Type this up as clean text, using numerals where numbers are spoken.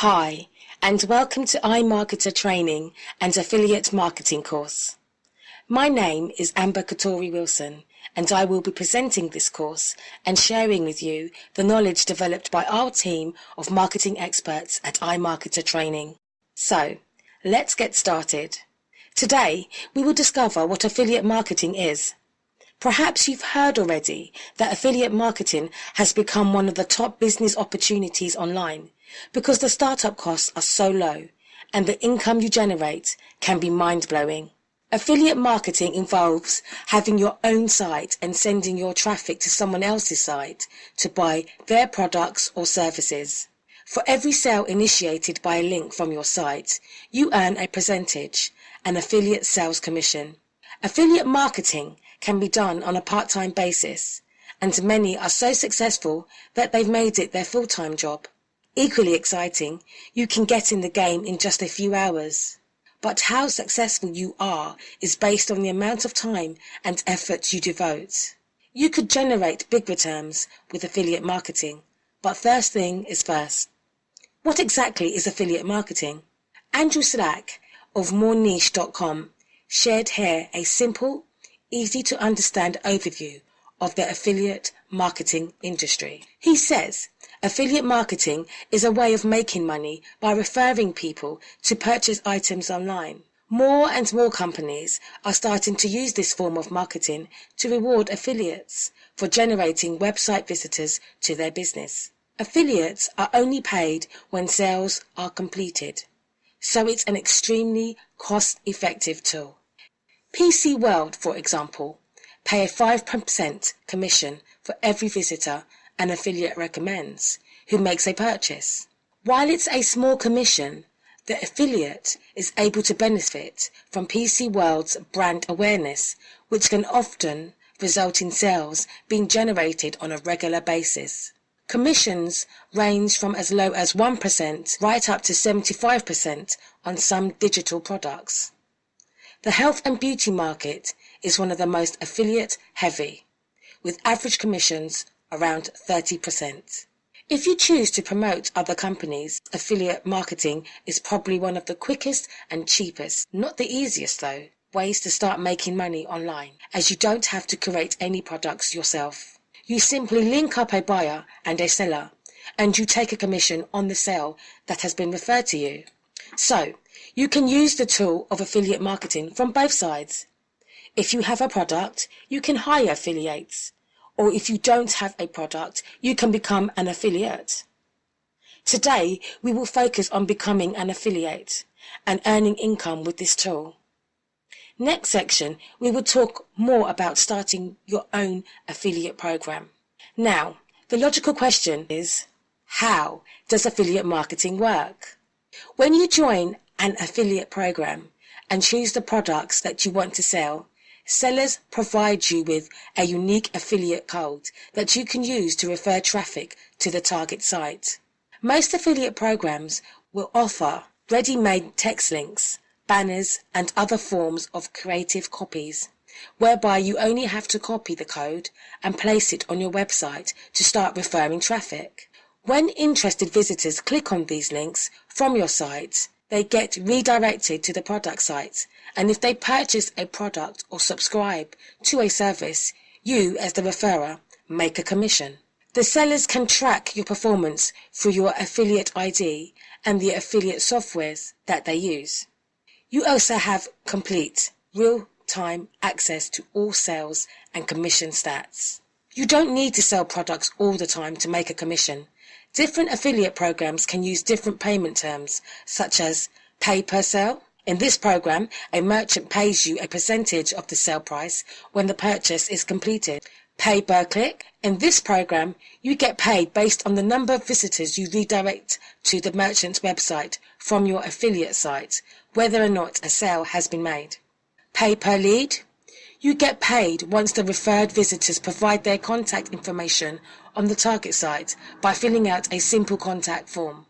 Hi, and welcome to iMarketer Training and Affiliate Marketing course. My name is Amber Katori Wilson, and I will be presenting this course and sharing with you the knowledge developed by our team of marketing experts at iMarketer Training. So, let's get started. Today, we will discover what affiliate marketing is. Perhaps you've heard already that affiliate marketing has become one of the top business opportunities online because the startup costs are so low and the income you generate can be mind-blowing. Affiliate marketing involves having your own site and sending your traffic to someone else's site to buy their products or services. For every sale initiated by a link from your site, you earn a percentage, an affiliate sales commission. Affiliate marketing can be done on a part-time basis, and many are so successful that they've made it their full-time job. Equally exciting, you can get in the game in just a few hours. But how successful you are is based on the amount of time and effort you devote. You could generate big returns with affiliate marketing, but first thing is first. What exactly is affiliate marketing? Andrew Slack of moreniche.com shared here a simple, easy to understand overview of the affiliate marketing industry. He says, affiliate marketing is a way of making money by referring people to purchase items online. More and more companies are starting to use this form of marketing to reward affiliates for generating website visitors to their business. Affiliates are only paid when sales are completed, so it's an extremely cost-effective tool. PC World, for example, pay a 5% commission for every visitor an affiliate recommends who makes a purchase. While it's a small commission, the affiliate is able to benefit from PC World's brand awareness, which can often result in sales being generated on a regular basis. Commissions range from as low as 1% right up to 75% on some digital products. The health and beauty market is one of the most affiliate heavy, with average commissions around 30%. If you choose to promote other companies, affiliate marketing is probably one of the quickest and cheapest, not the easiest though, ways to start making money online, as you don't have to create any products yourself. You simply link up a buyer and a seller, and you take a commission on the sale that has been referred to you. So, you can use the tool of affiliate marketing from both sides. If you have a product, you can hire affiliates. Or if you don't have a product, you can become an affiliate. Today, we will focus on becoming an affiliate and earning income with this tool. Next section, we will talk more about starting your own affiliate program. Now, the logical question is, how does affiliate marketing work? When you join an affiliate program and choose the products that you want to sell, sellers provide you with a unique affiliate code that you can use to refer traffic to the target site. Most affiliate programs will offer ready-made text links, banners, and other forms of creative copies, whereby you only have to copy the code and place it on your website to start referring traffic. When interested visitors click on these links from your site, they get redirected to the product site, and if they purchase a product or subscribe to a service, you, as the referrer, make a commission. The sellers can track your performance through your affiliate ID and the affiliate softwares that they use. You also have complete, real-time access to all sales and commission stats. You don't need to sell products all the time to make a commission. Different affiliate programs can use different payment terms, such as pay per sale. In this program, a merchant pays you a percentage of the sale price when the purchase is completed. Pay per click. In this program, you get paid based on the number of visitors you redirect to the merchant's website from your affiliate site, whether or not a sale has been made. Pay per lead. You get paid once the referred visitors provide their contact information on the target site by filling out a simple contact form.